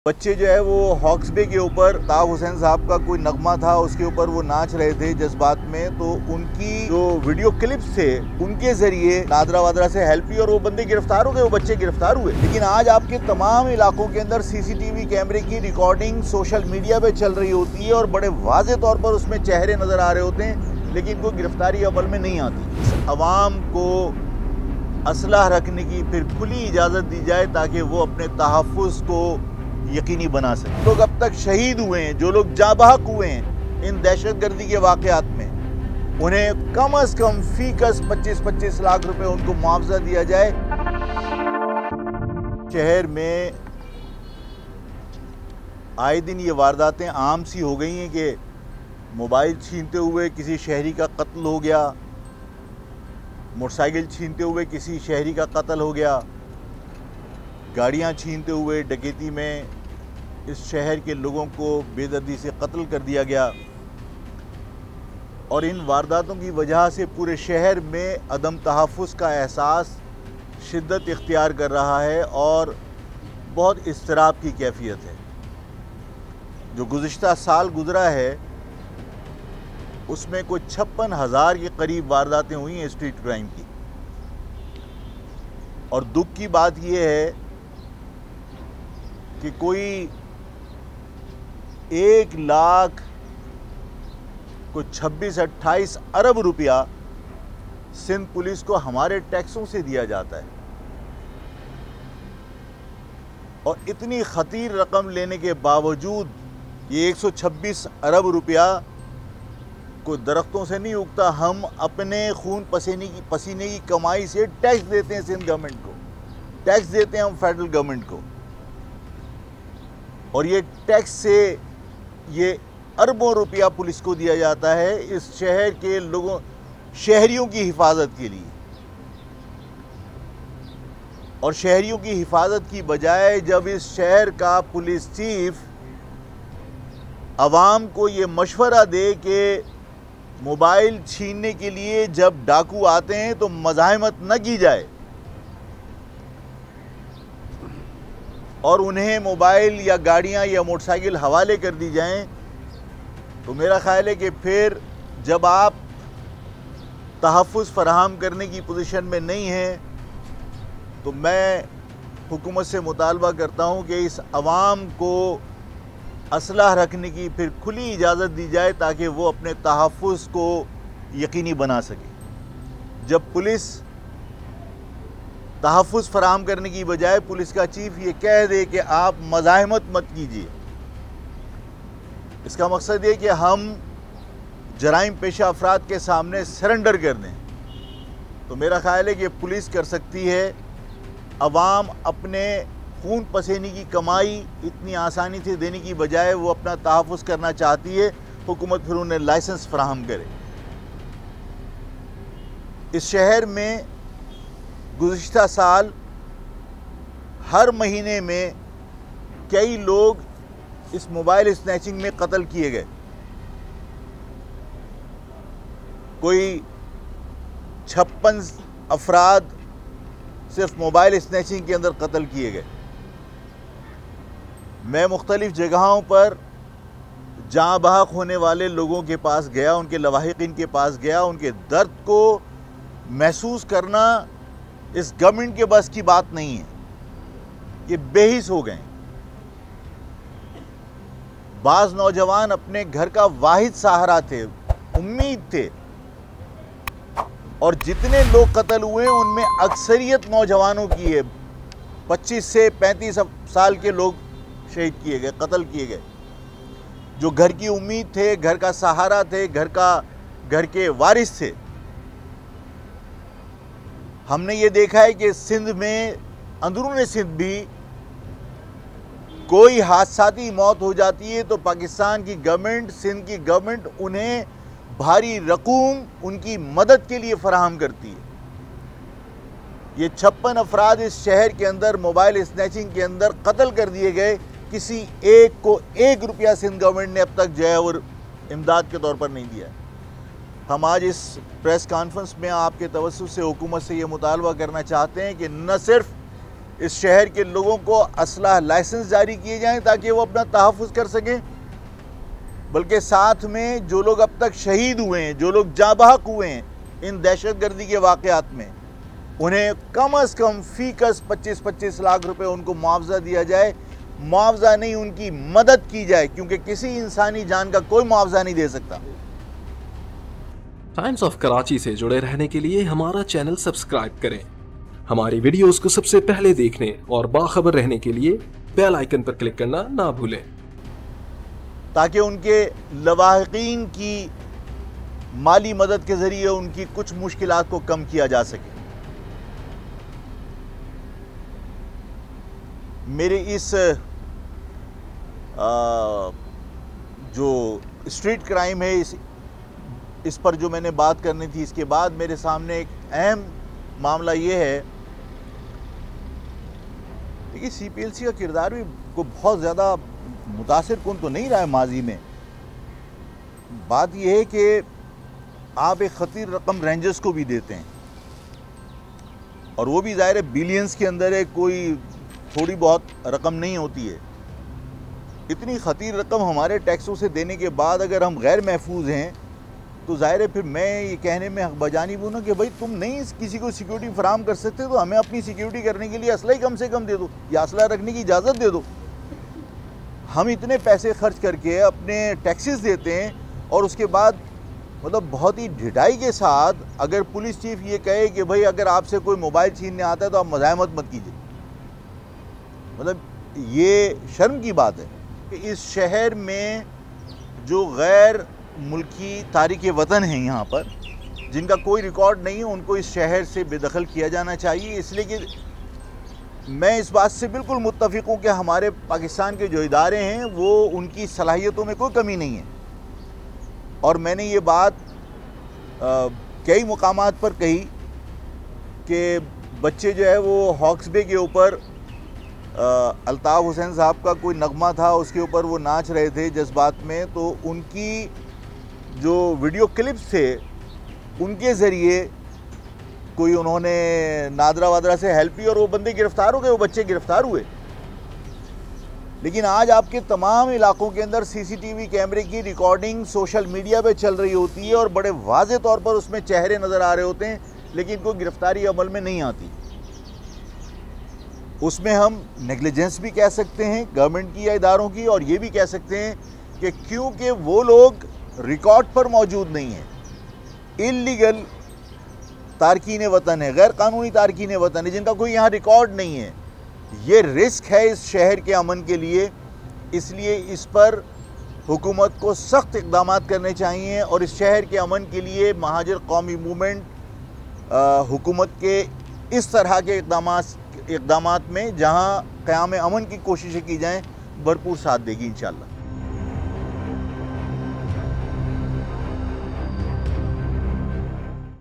बच्चे जो है वो हॉक्स बे के ऊपर ताब हुसैन साहब का कोई नगमा था, उसके ऊपर वो नाच रहे थे जज्बात में। तो उनकी जो वीडियो क्लिप्स थे उनके जरिए नादरा वादरा से हेल्प हुई और वो बंदे गिरफ्तार हो गए, वो बच्चे गिरफ्तार हुए। लेकिन आज आपके तमाम इलाकों के अंदर सीसीटीवी कैमरे की रिकॉर्डिंग सोशल मीडिया पे चल रही होती है और बड़े वाजे तौर पर उसमें चेहरे नजर आ रहे होते हैं, लेकिन कोई गिरफ्तारी अमल में नहीं आती। अवाम को असलाह रखने की फिर खुली इजाज़त दी जाए ताकि वो अपने तहफ़्फ़ुज़ को यकीनी बना सके। लोग अब तक शहीद हुए हैं, जो लोग जाबाहक हुए हैं इन दहशतगर्दी के वाक़यात में, उन्हें कम अज़ कम फीकस 25-25 लाख रुपए उनको मुआवजा दिया जाए। शहर में आए दिन ये वारदातें आम सी हो गई हैं कि मोबाइल छीनते हुए किसी शहरी का कत्ल हो गया, मोटरसाइकिल छीनते हुए किसी शहरी का कत्ल हो गया, गाड़ियां छीनते हुए डकैती में इस शहर के लोगों को बेदर्दी से कत्ल कर दिया गया। और इन वारदातों की वजह से पूरे शहर में अदम तहफ़्फ़ुज़ का एहसास शिद्दत इख्तियार कर रहा है और बहुत इज़्तिराब की कैफियत है। जो गुज़िश्ता साल गुज़रा है उसमें कोई 56,000 के करीब वारदातें हुई हैं स्ट्रीट क्राइम की। और दुख की बात यह है कि कोई 1 लाख को 26-28 अरब रुपया सिंध पुलिस को हमारे टैक्सों से दिया जाता है। और इतनी खतीर रकम लेने के बावजूद ये 126 अरब रुपया कोई दरख्तों से नहीं उगता। हम अपने खून पसीने की कमाई से टैक्स देते हैं सिंध गवर्नमेंट को, टैक्स देते हैं हम फेडरल गवर्नमेंट को। और ये टैक्स से ये अरबों रुपया पुलिस को दिया जाता है इस शहर के लोगों, शहरियों की हिफाजत के लिए। और शहरियों की हिफाजत की बजाय जब इस शहर का पुलिस चीफ अवाम को ये मशवरा दे कि मोबाइल छीनने के लिए जब डाकू आते हैं तो मज़ाहमत न की जाए और उन्हें मोबाइल या गाड़ियां या मोटरसाइकिल हवाले कर दी जाएं, तो मेरा ख्याल है कि फिर जब आप तहफ़्फ़ुज़ फराहम करने की पोजीशन में नहीं हैं तो मैं हुकूमत से मुतालबा करता हूं कि इस अवाम को असलाह रखने की फिर खुली इजाज़त दी जाए ताकि वो अपने तहफ़्फ़ुज़ को यकीनी बना सके। जब पुलिस तहफ़्फ़ुज़ फराहम करने की बजाय पुलिस का चीफ ये कह दे कि आप मज़ाहमत मत कीजिए, इसका मकसद ये कि हम जराइम पेशा अफराद के सामने सरेंडर कर दें, तो मेरा ख्याल है कि पुलिस कर सकती है। अवाम अपने खून पसीने की कमाई इतनी आसानी से देने की बजाय वो अपना तहफ़्फ़ुज़ करना चाहती है, हुकूमत फिर उन्हें लाइसेंस फराहम करे। इस शहर में गुज़िश्ता साल हर महीने में कई लोग इस मोबाइल स्नैचिंग में कत्ल किए गए। कोई 56 अफराद सिर्फ मोबाइल स्नैचिंग के अंदर कत्ल किए गए। मैं मुख्तलिफ़ जगहों पर जाँ बहक होने वाले लोगों के पास गया, उनके लवाहिकीन के पास गया। उनके दर्द को महसूस करना इस गवर्नमेंट के बस की बात नहीं है, ये बेहिस हो गए। बाज़ नौजवान अपने घर का वाहिद सहारा थे, उम्मीद थे, और जितने लोग कत्ल हुए उनमें अक्सरियत नौजवानों की है। 25 से 35 साल के लोग शहीद किए गए, कत्ल किए गए, जो घर की उम्मीद थे, घर का सहारा थे, घर के वारिस थे। हमने ये देखा है कि सिंध में, अंदरूनी सिंध भी कोई हादसाती मौत हो जाती है तो पाकिस्तान की गवर्नमेंट, सिंध की गवर्नमेंट उन्हें भारी रकूम उनकी मदद के लिए फराहम करती है। ये 56 अफराद इस शहर के अंदर मोबाइल स्नैचिंग के अंदर कत्ल कर दिए गए। किसी एक को 1 रुपया सिंध गवर्नमेंट ने अब तक जो है और इमदाद के तौर पर नहीं दिया। हम आज इस प्रेस कॉन्फ्रेंस में आपके तवज्जुह से हुकूमत से ये मुतालबा करना चाहते हैं कि न सिर्फ इस शहर के लोगों को असलह लाइसेंस जारी किए जाएं ताकि वो अपना तहफ़्फ़ुज़ कर सकें, बल्कि साथ में जो लोग अब तक शहीद हुए हैं, जो लोग जाँ बहक हुए हैं इन दहशतगर्दी के वाक़यात में, उन्हें कम अज़ कम फ़ीकस 25-25 लाख रुपए उनको मुआवजा दिया जाए। मुआवजा नहीं, उनकी मदद की जाए, क्योंकि किसी इंसानी जान का कोई मुआवजा नहीं दे सकता। टाइम्स ऑफ कराची से जुड़े रहने के लिए हमारा चैनल सब्सक्राइब करें। हमारी वीडियोस को सबसे पहले देखने और बाखबर रहने के लिए बेल आइकन पर क्लिक करना ना भूलें, ताकि उनके लवाहिकीन की माली मदद के ज़रिए उनकी कुछ मुश्किलात को कम किया जा सके। मेरे इस जो स्ट्रीट क्राइम है, इस पर जो मैंने बात करनी थी, इसके बाद मेरे सामने एक अहम मामला ये है। देखिए, CPLC का किरदार भी को बहुत ज़्यादा मुतासिर कुन तो नहीं रहा है माजी में। बात यह है कि आप एक ख़तीर रकम रेंजर्स को भी देते हैं, और वो भी ज़ाहिर है बिलियंस के अंदर है, कोई थोड़ी बहुत रकम नहीं होती है। इतनी ख़तीर रकम हमारे टैक्सों से देने के बाद अगर हम गैर महफूज हैं, तो ज़ाहिर है फिर मैं ये कहने में हक बजानिब हूँ ना कि भाई तुम नहीं किसी को सिक्योरिटी फराहम कर सकते, तो हमें अपनी सिक्योरिटी करने के लिए असला ही कम से कम दे दो, या असला रखने की इजाज़त दे दो। हम इतने पैसे खर्च करके अपने टैक्सेस देते हैं, और उसके बाद मतलब बहुत ही ढिठाई के साथ अगर पुलिस चीफ ये कहे कि भाई अगर आपसे कोई मोबाइल छीनने आता है तो आप मज़ाहमत मत कीजिए, मतलब ये शर्म की बात है कि इस शहर में जो गैर मुल्की तारिक वतन हैं यहाँ पर, जिनका कोई रिकॉर्ड नहीं है, उनको इस शहर से बेदखल किया जाना चाहिए। इसलिए कि मैं इस बात से बिल्कुल मुत्तफ़िक़ हूँ कि हमारे पाकिस्तान के जो इदारे हैं वो उनकी सलाहियतों में कोई कमी नहीं है, और मैंने ये बात कई मुकामात पर कही कि बच्चे जो है वो हॉक्स बे के ऊपर अल्ताफ़ हुसैन साहब का कोई नगमा था, उसके ऊपर वो नाच रहे थे जज्बात में, तो उनकी जो वीडियो क्लिप्स थे उनके ज़रिए कोई उन्होंने नादरा वादरा से हेल्प की और वो बंदे गिरफ़्तार हो गए, वो बच्चे गिरफ़्तार हुए। लेकिन आज आपके तमाम इलाकों के अंदर CCTV कैमरे की रिकॉर्डिंग सोशल मीडिया पे चल रही होती है, और बड़े वाज़े तौर पर उसमें चेहरे नज़र आ रहे होते हैं, लेकिन कोई गिरफ़्तारी अमल में नहीं आती। उसमें हम नेग्लिजेंस भी कह सकते हैं गवर्नमेंट की या इदारों की, और ये भी कह सकते हैं कि क्योंकि वो लोग रिकॉर्ड पर मौजूद नहीं है, इल्लीगल तारकीन वतन है, गैर कानूनी तारकीन वतन है, जिनका कोई यहाँ रिकॉर्ड नहीं है। ये रिस्क है इस शहर के अमन के लिए, इसलिए इस पर हुकूमत को सख्त इक़दाम करने चाहिए, और इस शहर के अमन के लिए महाजिर कौमी मूवमेंट हुकूमत के इस तरह के इक़दामात में जहाँ क़याम अमन की कोशिशें की जाएँ, भरपूर साथ देगी इंशाअल्लाह।